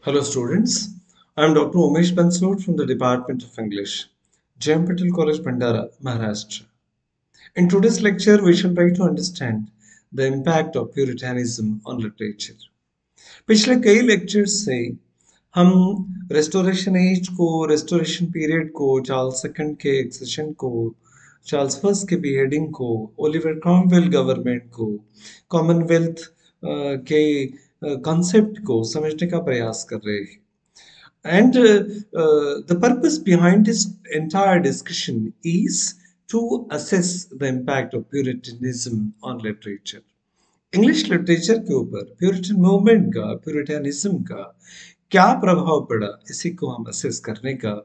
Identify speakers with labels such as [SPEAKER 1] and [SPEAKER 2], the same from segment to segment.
[SPEAKER 1] Hello students, I am Dr. Umesh Bansod from the Department of English, J.M. Patel College, Bandara, Maharashtra. In today's lecture, we shall try to understand the impact of Puritanism on literature. पिछले कई lectures से हम restoration age को, restoration period को, Charles second के accession को, Charles first के beheading को, ओलिवर क्रॉमवेल गवर्नमेंट को, कॉमनवेल्थ के कॉन्सेप्ट को समझने का प्रयास कर रहे हैं. And the purpose behind this entire discussion is to assess the impact of Puritanism on literature. English literature के ऊपर प्यूरिटन मूवमेंट का, प्यूरिटनिज्म का क्या प्रभाव पड़ा, इसी को हम असेस करने का,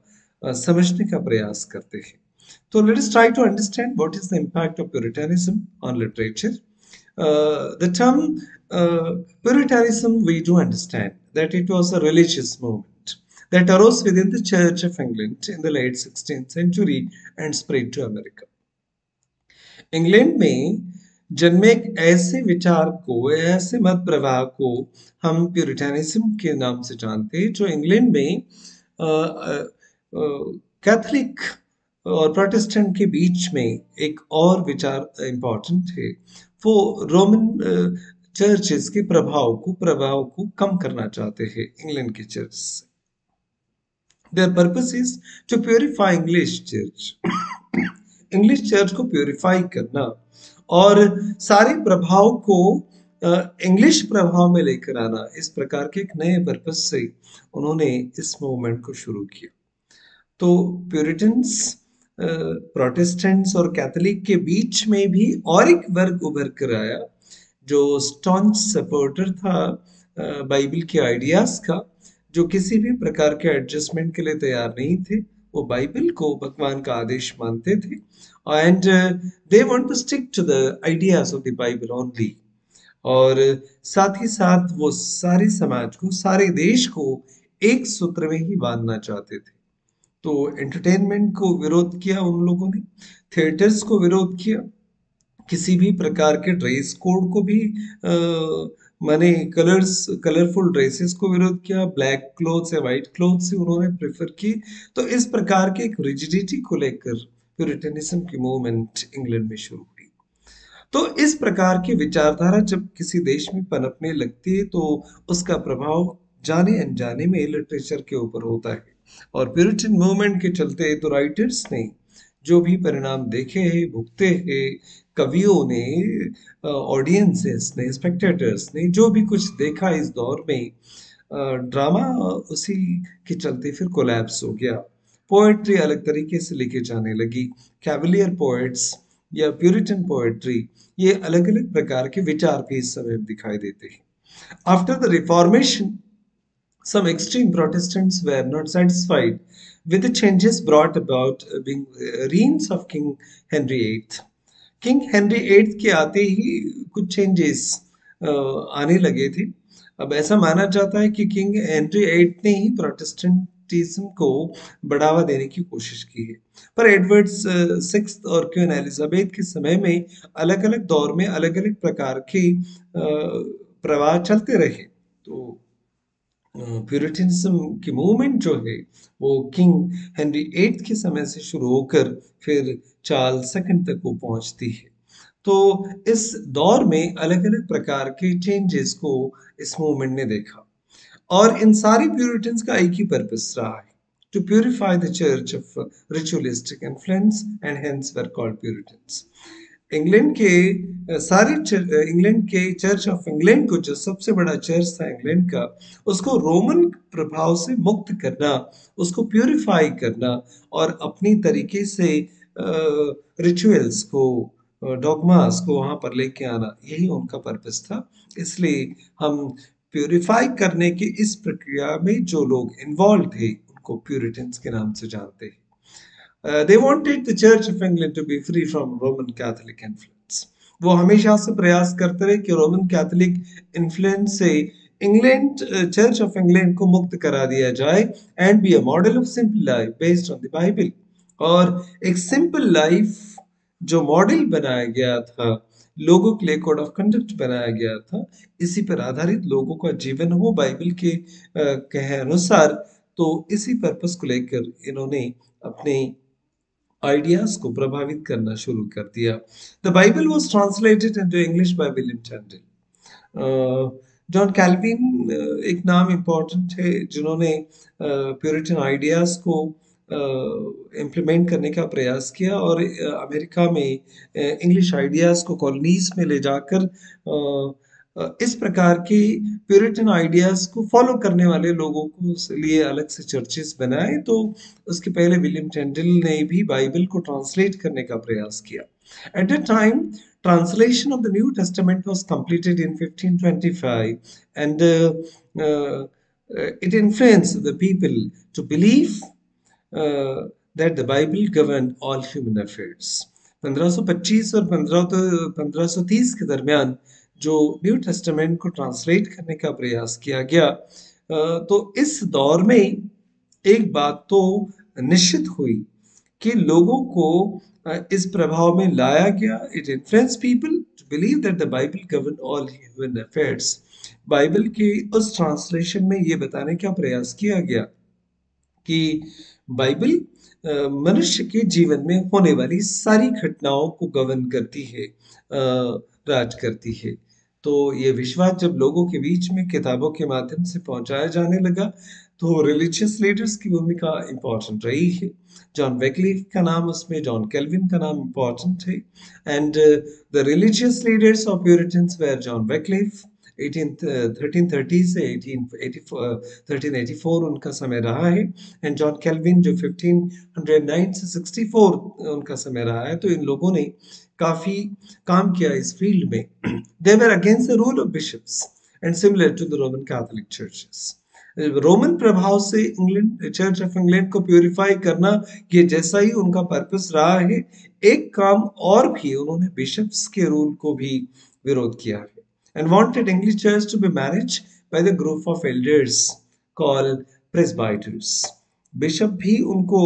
[SPEAKER 1] समझने का प्रयास करते हैं. तो let us try to understand what is the impact of Puritanism on literature. The term Puritanism, we do understand that it was a religious movement that arose within the Church of England in the late 16th century and spread to America. England में जन्मे एक ऐसे विचार को, ऐसे मत प्रवाह को हम प्यूरिटनिज्म के नाम से जानते हैं, जो इंग्लैंड में कैथोलिक और प्रोटेस्टेंट के बीच में एक और विचार इंपॉर्टेंट है. वो रोमन चर्चेस के प्रभाव को कम करना चाहते हैं इंग्लैंड की चर्च से. Their purpose is to purify English church. English church को प्यूरिफाई करना और सारे प्रभाव को इंग्लिश प्रभाव में लेकर आना, इस प्रकार के एक नए पर्पस से उन्होंने इस मूवमेंट को शुरू किया. तो प्यूरिटन्स, प्रोटेस्टेंट्स और कैथोलिक के बीच में भी और एक वर्ग उभर कर आया जो स्टॉन्च सपोर्टर था बाइबल के आइडियाज का, जो किसी भी प्रकार के एडजस्टमेंट के लिए तैयार नहीं थे. वो बाइबल को भगवान का आदेश मानते थे and they want to stick to the ideas of the Bible only. और साथ ही साथ वो सारे समाज को, सारे देश को एक सूत्र में ही बांधना चाहते थे. तो एंटरटेनमेंट को विरोध किया उन लोगों ने, थिएटर्स को विरोध किया, किसी भी प्रकार के ड्रेस कोड को भी माने कलरफुल ड्रेसेस को विरोध किया, ब्लैक क्लोथ्स या व्हाइट क्लोथ्स से उन्होंने प्रेफर की. तो इस प्रकार के एक रिजिडिटी को लेकर प्यूरिटनिज्म की मूवमेंट इंग्लैंड में शुरू हुई. तो इस प्रकार की विचारधारा जब किसी देश में पनपने लगती है तो उसका प्रभाव जाने अनजाने में लिटरेचर के ऊपर होता है. और प्यूरिटन मूवमेंट के चलते तो राइटर्स ने जो भी परिणाम देखे हैं, भुगते हैं, कवियों ने, ऑडियंसेस ने, स्पेक्टेटर्स ने जो भी कुछ देखा इस दौर में, ड्रामा उसी के चलते फिर कोलैप्स हो गया. पोएट्री अलग तरीके से लिखे जाने लगी. कैवलियर पोएट्स या प्यूरिटन पोएट्री, ये अलग अलग प्रकार के विचार भी इस समय दिखाई देते हैं. After the reformation, some extreme Protestants were not satisfied with the changes brought about being reigns of King Henry VIII. King Henry eighth के आते ही कुछ चेंजेस आने लगे थे. अब ऐसा माना जाता है कि किंग हेनरी एट्थ ने ही प्रोटेस्टेंटिज्म को बढ़ावा देने की कोशिश की है. पर एडवर्ड सिक्स्थ और क्वीन एलिजाबेथ के समय में अलग अलग दौर में अलग अलग प्रकार के प्रवाह चलते रहे. तो प्यूरिटनिज्म की मूवमेंट जो है वो किंग हेनरी एट्थ के समय से शुरू होकर फिर चार्ल्स सेकंड तक वो पहुंचती है. तो इस दौर में अलग अलग प्रकार के चेंजेस को इस मूवमेंट ने देखा और इन सारी प्यूरिटन्स का एक ही पर्पस रहा है, to purify the church of ritualistic influence and hence were called Puritans. England के चर्च ऑफ इंग्लैंड को, जो सबसे बड़ा चर्च था इंग्लैंड का, उसको रोमन प्रभाव से मुक्त करना, उसको प्यूरिफाई करना और अपनी तरीके से रिचुअल्स को, डॉगमास को वहां पर लेके आना, यही उनका पर्पस था. इसलिए हम प्यूरिफाई करने की इस प्रक्रिया में जो लोग इन्वॉल्व थे उनको प्यूरिटन्स के नाम से जानते हैं. They wanted the Church of England to be free from Roman Catholic influence. वो हमेशा से प्रयास करते रहे कि रोमन कैथोलिक इन्फ्लुएंस से इंग्लैंड, चर्च ऑफ इंग्लैंड को मुक्त करा दिया जाए and be a model of simple life based on the Bible. और एक सिंपल लाइफ जो मॉडल बनाया गया था लोगों के लिए कोड ऑफ कंडक्ट बनाया गया था। इसी पर आधारित लोगों का जीवन हो बाइबल के कहे अनुसार। तो इसी पर्पस को लेकर इन्होंने अपने आइडियाज को प्रभावित करना शुरू कर दिया। The Bible was translated into English by William Tyndale. John Calvin एक नाम इम्पोर्टेंट है जिन्होंने प्यूरिटन आइडियाज को इम्प्लीमेंट करने का प्रयास किया और अमेरिका में इंग्लिश आइडियाज को कॉलोनीज में ले जाकर इस प्रकार के प्यूरिटन आइडियाज को फॉलो करने वाले लोगों को लिए अलग से चर्चेस बनाए। तो उसके पहले विलियम टेंडल ने भी बाइबल को ट्रांसलेट करने का प्रयास किया। At the time translation of the New Testament was completed in 1525, and it influenced the people to believe that the Bible governed all human affairs. 1525 और 1530 के दरमियान जो न्यू टेस्टामेंट को ट्रांसलेट करने का प्रयास किया गया, तो इस दौर में एक बात तो निश्चित हुई कि लोगों को इस प्रभाव में लाया गया। It influence people to believe that the Bible govern all human affairs. Bible के उस ट्रांसलेशन में ये बताने का प्रयास किया गया कि बाइबल मनुष्य के जीवन में होने वाली सारी घटनाओं को गवर्न करती है, राज करती है। तो ये विश्वास जब लोगों के बीच में किताबों के माध्यम से पहुंचाया जाने लगा, तो रिलीजियस लीडर्स की भूमिका इंपॉर्टेंट रही है। जॉन वेक्लिफ का नाम, उसमें जॉन कैल्विन का नाम इंपॉर्टेंट है। And the religious leaders of Puritans were John Wycliffe. 1330 से 1384 उनका समय रहा है। एंड जॉन कैल्विन जो 1509 से 64 उनका समय रहा है। तो इन लोगों ने काफी काम किया इस फील्ड में। They were against the rule of bishops and similar to the Roman Catholic churches. Roman प्रभाव से इंग्लैंड, चर्च ऑफ इंग्लैंड को प्यूरिफाई करना, ये जैसा ही उनका पर्पस रहा है, एक काम और भी उन्होंने बिशप्स के रूल को भी विरोध किया है। And wanted English church to be managed by the group of elders called presbyters. Bishop भी उनको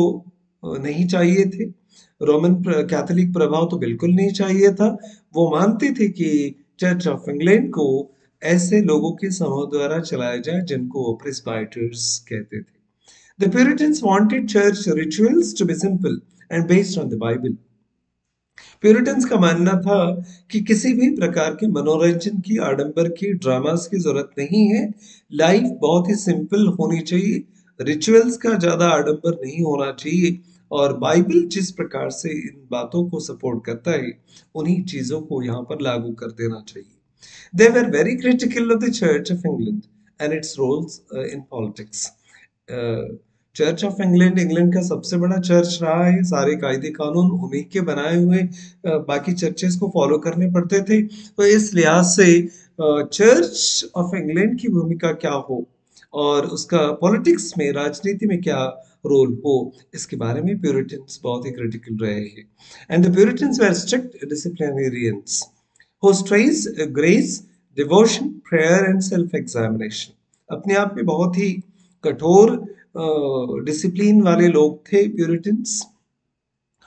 [SPEAKER 1] नहीं चाहिए थे। रोमन कैथोलिक प्रभाव तो बिल्कुल नहीं चाहिए था। वो मानते थे कि चर्च ऑफ इंग्लैंड को ऐसे लोगों के समूह द्वारा चलाया जाए जिनको वो प्रेस्बाइटर्स कहते थे। The Puritans wanted church rituals to be simple and based on the Bible. Puritans का मानना था कि किसी भी प्रकार के मनोरंजन की, आडंबर की, ड्रामास की जरूरत नहीं है। लाइफ बहुत ही सिंपल होनी चाहिए, रिचुअल्स का ज्यादा आडंबर नहीं होना चाहिए, और बाइबल जिस प्रकार से इन बातों को सपोर्ट करता है, उन्हीं चीजों को यहाँ पर लागू कर देना चाहिए। They were very critical of the Church of England and its roles in politics. Church of England England का सबसे बड़ा चर्च रहा है। सारे कायदे कानून उन्हीं के बनाए हुए बाकी चर्चेस को फॉलो करने पड़ते थे। तो इस लिहाज से चर्च ऑफ इंग्लैंड की भूमिका क्या हो और उसका पॉलिटिक्स में, राजनीति में क्या रोल हो, इसके बारे में प्यूरिटन्स बहुत ही क्रिटिकल रहे हैं। And the Puritans were strict disciplinarians who stressed grace, devotion, prayer and self-examination. अपने आप में बहुत ही कठोर डिसिप्लिन वाले लोग थे प्यूरिटन्स।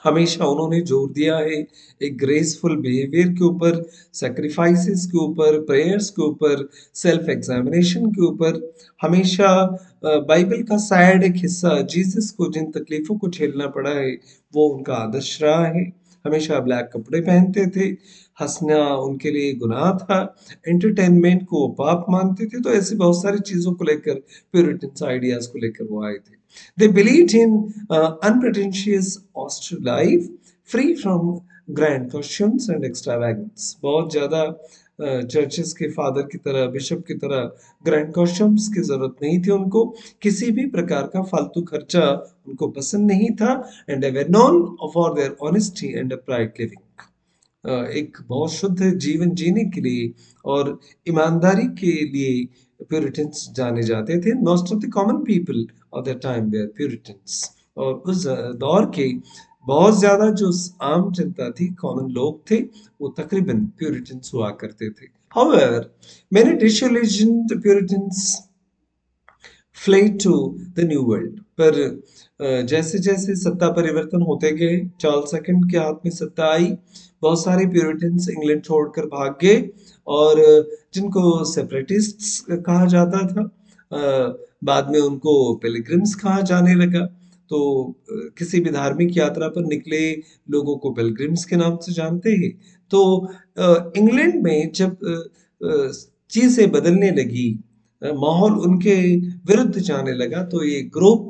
[SPEAKER 1] हमेशा उन्होंने जोर दिया है एक ग्रेसफुल बिहेवियर के ऊपर, सेक्रीफाइसेस के ऊपर, प्रेयर्स के ऊपर, सेल्फ एग्जामिनेशन के ऊपर। हमेशा बाइबल का सैड एक हिस्सा, जीसस को जिन तकलीफों को झेलना पड़ा है, वो उनका आदर्श रहा है। हमेशा ब्लैक कपड़े पहनते थे, हंसना उनके लिए गुनाह था, एंटरटेनमेंट को पाप मानते थे। तो ऐसी बहुत सारी चीजों को लेकर, प्यूरिटन्स आइडियाज को लेकर वो आए थे। They believed in unpretentious austere life, free from grand costumes and extravagance. बहुत ज्यादा चर्चेस के फादर की तरह, बिशप की तरह ग्रैंड कॉस्ट्यूम्स की जरूरत नहीं थी उनको। किसी भी प्रकार का फालतू खर्चा उनको पसंद नहीं था। And they were known for their honesty and upright living. एक बहुत शुद्ध जीवन जीने के लिए और ईमानदारी के लिए प्यूरिटन्स जाने जाते थे। Most of the common people of the time were Puritans. और उस दौर के बहुत ज्यादा जो आम जनता थी, कॉमन लोग थे, वो तकरीबन प्यूरिटन्स हुआ करते थे। However, many disillusioned Puritans flight to the new world. पर जैसे जैसे सत्ता परिवर्तन होते गए, चार्ल्स सेकंड के हाथ में सत्ता आई, बहुत सारे प्यूरिटन्स इंग्लैंड छोड़कर भाग गए, और जिनको सेपरेटिस्ट्स कहा जाता था, बाद में उनको पिलग्रिम्स कहा जाने लगा। तो किसी भी धार्मिक यात्रा पर निकले लोगों को पिलग्रिम्स के नाम से जानते हैं। तो इंग्लैंड में जब चीजें बदलने लगी, माहौल उनके विरुद्ध जाने लगा, तो ये ग्रुप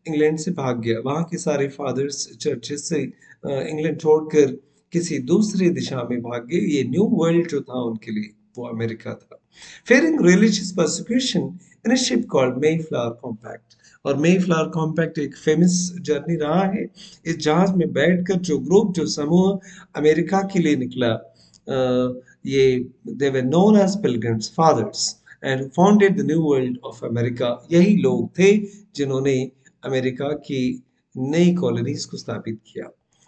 [SPEAKER 1] इंग्लैंड से भाग गया। वहां के सारे फादर्स चर्चेस से इंग्लैंड छोड़कर किसी दूसरी दिशा में भाग गए। ये न्यू वर्ल्ड जो था उनके लिए, वो अमेरिका था। Fearing religious persecution in a ship called Mayflower Compact। और Mayflower Compact एक फेमस जर्नी रहा है। इस जहाज में बैठकर जो ग्रुप, जो समूह अमेरिका के लिए निकला, ये they were known as Pilgrims Fathers and founded the New World of America। यही लोग थे जिन्होंने अमेरिका की नई कॉलोनीज को स्थापित किया।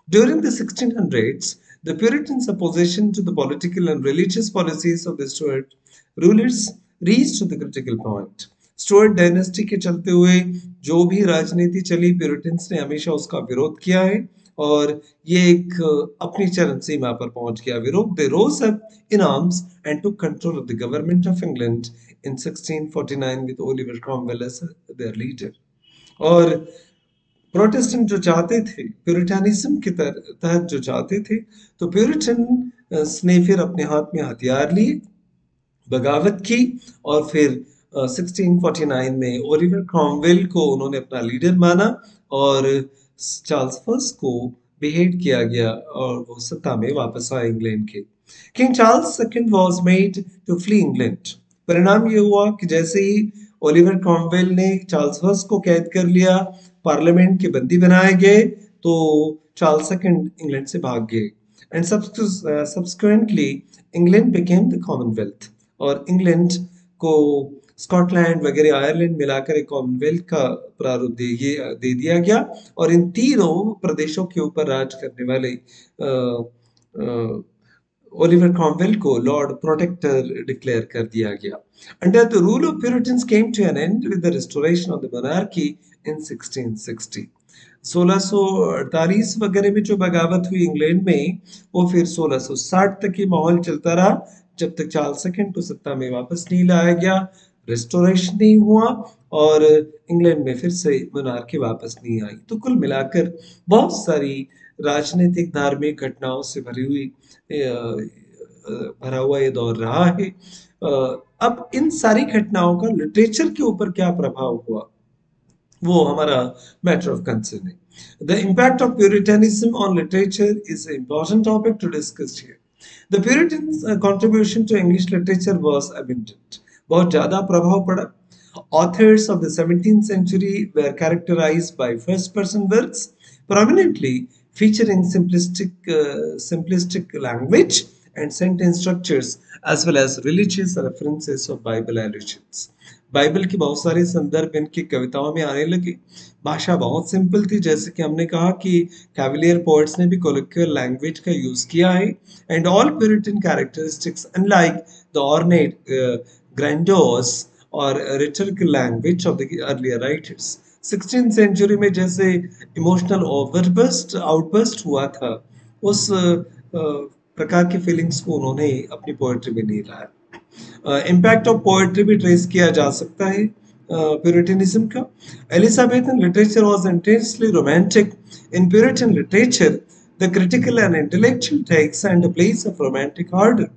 [SPEAKER 1] During the 1600s, the Puritans' opposition to the political and religious policies of the Stuart rulers reached to the critical point। Stuart dynasty के चलते हुए जो भी राजनीति चली, प्यूरिटन्स ने हमेशा उसका विरोध किया है, और ये एक अपनी चरम सीमा पर पहुंच गया विरोध। They rose up in arms and took control of the government of England in 1649 with Oliver Cromwell as their leader. और प्रोटेस्टेंट जो चाहते थे, प्यूरिटानिज्म के तहत जो चाहते थे, तो प्यूरिटन ने फिर अपने हाथ में हथियार लिए, बगावत की, और फिर 1649 में ओलिवर क्रॉमवेल को उन्होंने अपना लीडर माना, और चार्ल्स फर्स्ट को बेहेड किया गया, और वो सत्ता में वापस आए इंग्लैंड के। King Charles second was made to flee England. परिणाम ये हुआ कि जैसे ही ओलिवर क्रॉमवेल ने चार्ल्स फर्स्ट को कैद कर लिया, पार्लियामेंट के बंदी बनाए गए, तो चार्ल्स सेकंड इंग्लैंड से भाग गए। And subsequently England became the Commonwealth. और इंग्लैंड को स्कॉटलैंड वगैरह आयरलैंड मिलाकर एक कॉमनवेल्थ का प्रारूप दे दिया गया, और इन तीनों प्रदेशों के ऊपर राज करने वाले ओलिवर क्रॉमवेल को लॉर्ड प्रोटेक्टर डिक्लेयर कर दिया गया। Under the rule of Puritans came to an end with the restoration of the monarchy in 1660। 1648 वगैरह में जो बगावत हुई इंग्लैंड में, वो फिर 1660 तक ये माहौल चलता रहा, जब तक चार्ल्स सेकंड को सत्ता में वापस नहीं लाया गया, रिस्टोरेशन नहीं हुआ, और इंग्लैंड में फिर से मोनार्की वापस नहीं आई। तो कुल मिलाकर बहुत सारी राजनीतिक धार्मिक घटनाओं से भरा हुआ ये दौर रहा है। अब इन सारी घटनाओं का लिटरेचर के ऊपर क्या प्रभाव हुआ, वो हमारा मैटर ऑफ कंसर्न है। The impact of Puritanism on literature is an important topic to discuss here। The Puritans' contribution to English literature was abundant। बहुत ज्यादा प्रभाव पड़ा। Authors of the 17th century were characterized by first-person works, prominently featuring simplistic language and sentence structures, as well as religious references of Bible allusions। Bible के बहुत सारे संदर्भ इनकी कविताओं में आने लगे। भाषा बहुत सिंपल थी, जैसे कि हमने कहा कि कैविलियर पोएट्स ने भी कोलोक्वियल लैंग्वेज का यूज किया है। And all Puritan characteristics unlike the ornate grandiose और rhetorical language of the earlier writers. 16th century में जैसे इमोशनल आउटबर्स्ट हुआ था, उस प्रकार की फीलिंग्स को उन्होंने अपनी पोएट्री में नहीं लाया। इम्पैक्ट ऑफ पोएट्री भी ट्रेस किया जा सकता है प्यूरिटनिज्म का। Elizabethan literature was intensely romantic. In Puritan literature the critical and intellectual takes and a place of romantic ardor।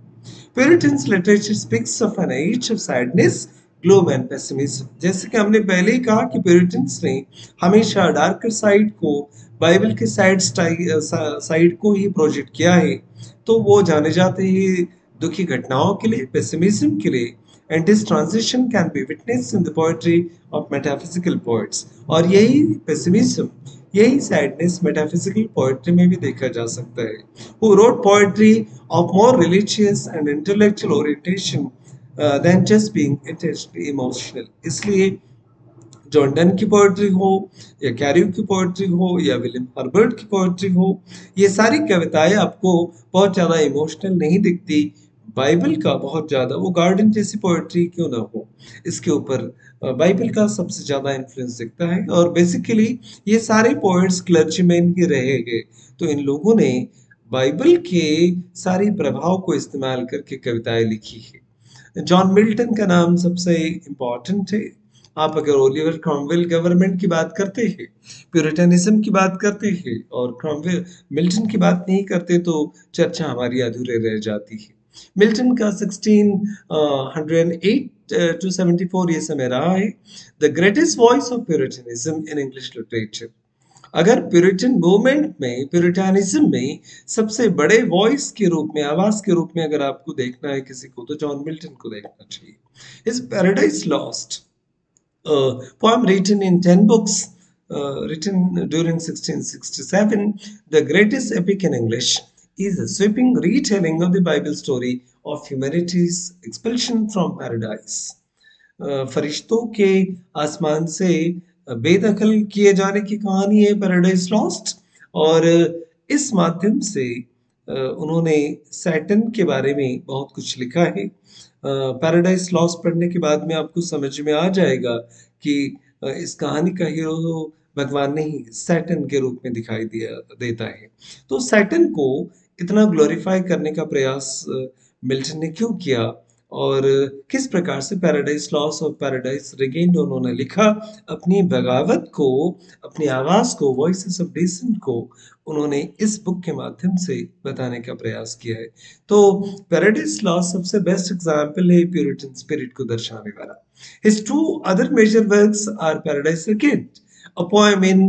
[SPEAKER 1] Puritans literature speaks of an age of sadness, gloom and pessimism। जैसे कि हमने पहले ही कहा कि Puritans ने हमेशा darker side को, Bible के साइड को ही प्रोजेक्ट किया है, तो वो जाने जाते हैं दुखी घटनाओं के लिए, पेसिमिज्म के लिए। And this transition can be witnessed in the poetry of metaphysical poets. और यही पेसिमिज्म, यही सैडनेस मेटाफिजिकल पोएट्री में भी देखा जा सकता है। Who wrote poetry of more religious and intellectual orientation than just being intentionally emotional. इसलिए जॉन डन की पोएट्री हो, या कैरियो की पोएट्री हो, या विलियम हर्बर्ट की पोएट्री हो, ये सारी कविताएं आपको बहुत ज्यादा इमोशनल नहीं दिखती, बाइबल का बहुत ज़्यादा, वो गार्डन जैसी पोएट्री क्यों ना हो, इसके ऊपर बाइबल का सबसे ज़्यादा इन्फ्लुएंस दिखता है। और बेसिकली ये सारे पोएट्स क्लर्जीमैन ही रहे गए, तो इन लोगों ने बाइबल के सारे प्रभाव को इस्तेमाल करके कविताएं लिखी है। जॉन मिल्टन का नाम सबसे इम्पोर्टेंट है। आप अगर ओलिवर क्रॉमवेल गवर्नमेंट की बात करते हैं, प्यूरिटनिज्म की बात करते हैं और क्रॉमवेल मिल्टन की बात नहीं करते, तो चर्चा हमारी अधूरे रह जाती है। मिल्टन का 1608 टू 74 ये समय रहा है। The greatest voice of Puritanism in English literature. अगर प्यूरिटन मूवमेंट में, प्यूरिटानिज्म में सबसे बड़े वॉइस के रूप में, आवाज के रूप में अगर आपको देखना है किसी को, तो जॉन मिल्टन को देखना चाहिए। Is paradise lost, poem written in 10 books, written during 1667, the greatest epic in English, is a sweeping retelling of the Bible story of humanity's expulsion from paradise. फरिश्तों के आसमान से बेदखल किए जाने की कहानी है पैराडाइज लॉस्ट। और इस माध्यम से उन्होंने सैटन के बारे में बहुत कुछ लिखा है। पैराडाइज लॉस्ट पढ़ने के बाद में आपको समझ में आ जाएगा कि इस कहानी का हीरो भगवान नहीं, सैटन के रूप में दिखाई दिया देता है। तो सैटन को इतना ग्लोरीफाई करने का प्रयास मिल्टन ने क्यों किया, और किस प्रकार से पैराडाइज लॉस्ट और पैराडाइज रिगेन्ड उन्होंने लिखा, अपनी बगावत को, अपनी आवाज को, वॉइसेस ऑफ डिसेंट को उन्होंने इस बुक के माध्यम से बताने का प्रयास किया है। तो पैराडाइज लॉस्ट सबसे बेस्ट एग्जाम्पल है प्यूरिटन स्पिरिट को दर्शाने वाला। His two other major works are Paradise Regained, a poem in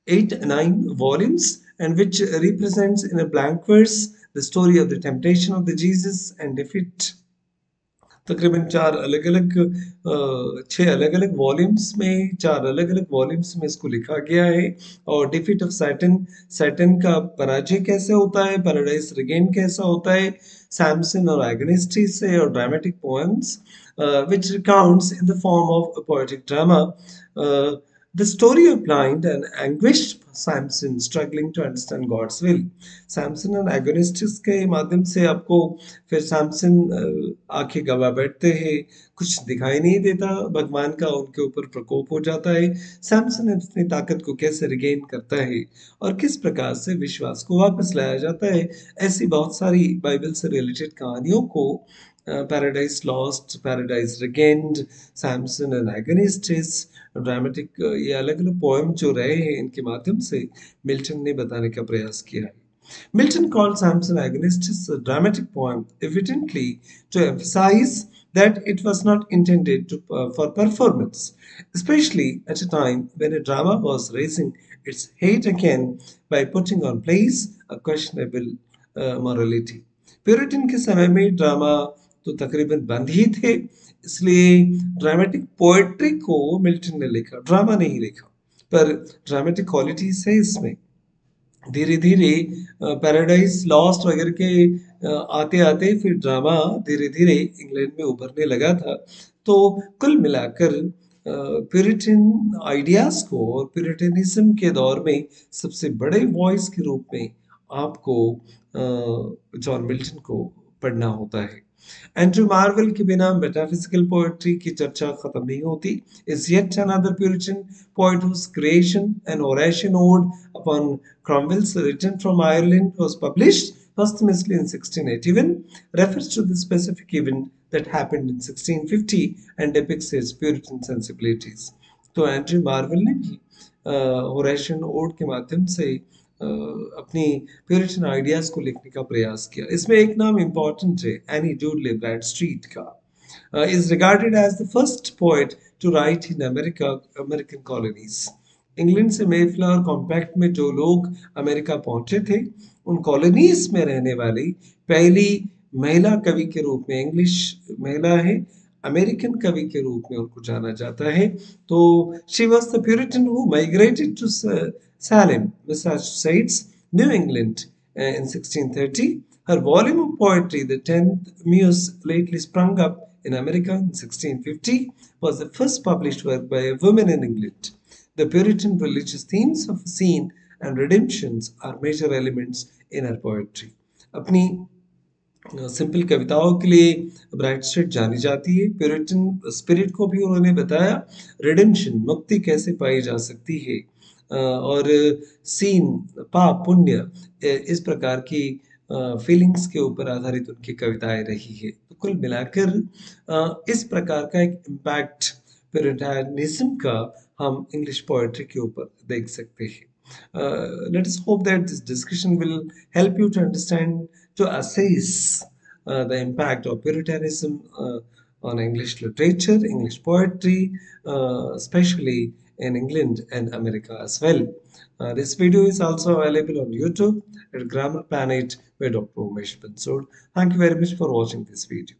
[SPEAKER 1] 8-9 volumes, and which represents in a blank verse the story of the temptation of the Jesus and defeat. तकरीबन चार अलग अलग, छह अलग अलग वॉल्यूम्स में, चार अलग अलग वॉल्यूम्स में इसको लिखा गया है। और डिफीट ऑफ सैटन, सैटन का पराजय कैसे होता है, पैराडाइज रिगेन कैसा होता है, सैमसन और एगोनिस्टिस से, और dramatic poems which recounts in the form of a poetic drama the story of blind and anguished Samson struggling to understand God's will. Samson और एगोनिस्टिस के माध्यम से आपको फिर सैमसन आंखें गवा बैठते हैं, कुछ दिखाई नहीं देता, भगवान का उनके ऊपर प्रकोप हो जाता है। सैमसन अपनी ताकत को कैसे रिगेन करता है और किस प्रकार से विश्वास को वापस लाया जाता है, ऐसी बहुत सारी बाइबल से रिलेटेड कहानियों को Paradise Lost, Paradise Regained, Samson and Agonistes, dramatic, ये अलग अलग पोएम जो रहे हैं, इनके माध्यम से मिल्टन ने बताने का प्रयास किया है। Milton called Samson Agonistus a dramatic poem, evidently to emphasize that it was not intended for performance, especially at a time when a drama was raising its head again by putting on plays a questionable morality. Puritan के समय में drama तो तकरीबन बंद ही थे, इसलिए dramatic poetry को Milton ने लिखा, ड्रामा नहीं लिखा, पर ड्रामेटिक क्वालिटीज है इसमें। धीरे धीरे पैराडाइज लॉस्ट वगैरह के आते आते फिर ड्रामा धीरे धीरे इंग्लैंड में उभरने लगा था। तो कुल मिलाकर प्यूरिटन आइडियाज को और प्यूरिटनिज्म के दौर में सबसे बड़े वॉइस के रूप में आपको जॉन मिल्टन को पढ़ना होता है। एंड्रू मार्वेल के बिना मेटाफिजिकल पोएट्री की चर्चा खत्म नहीं होती। Is yet another Puritan poet whose creation, an oration ode upon Cromwell's return from Ireland, was published posthumously in 1681, refers to the specific event that happened in 1650 and depicts his Puritan sensibilities. तो Andrew marvel ने भी oration odd के माध्यम से अपनी Puritan ideas को लिखने का प्रयास किया। इसमें एक नाम इंपॉर्टेंट है, एनी डूडले ब्रैडस्ट्रीट का। Is regarded as the first poet to write in American colonies. England से मेफ्लावर कॉम्पैक्ट में जो लोग अमेरिका पहुंचे थे, उन कॉलोनीज में रहने वाली पहली महिला कवि के रूप में, इंग्लिश महिला है, अमेरिकन कवि के रूप में उनको जाना जाता है। तो she was the Puritan who migrated to Salem, Massachusetts, New England in 1630. Her volume of poetry, The Tenth Muse, lately sprung up in America in 1650, was the first published work by a woman in England. The Puritan religious themes of sin and redemptions are major elements in her poetry. अपनी simple कविताओं के लिए bright street जानी जाती है। Puritan spirit को भी उन्होंने बताया, रिडेम्पशन मुक्ति कैसे पाई जा सकती है, और सीन पाप पुण्य, इस प्रकार की फीलिंग्स के ऊपर आधारित उनकी कविताएं रही है। तो कुल मिलाकर इस प्रकार का एक इम्पैक्ट प्यूरिटनिज्म का हम इंग्लिश पोएट्री के ऊपर देख सकते हैं। Let us hope that this discussion will help you to understand, to assess the impact of Puritanism on English literature, English poetry, especially in England and America as well. This video is also available on YouTube at Grammar Planet by Dr. Umesh Bansod. Thank you very much for watching this video.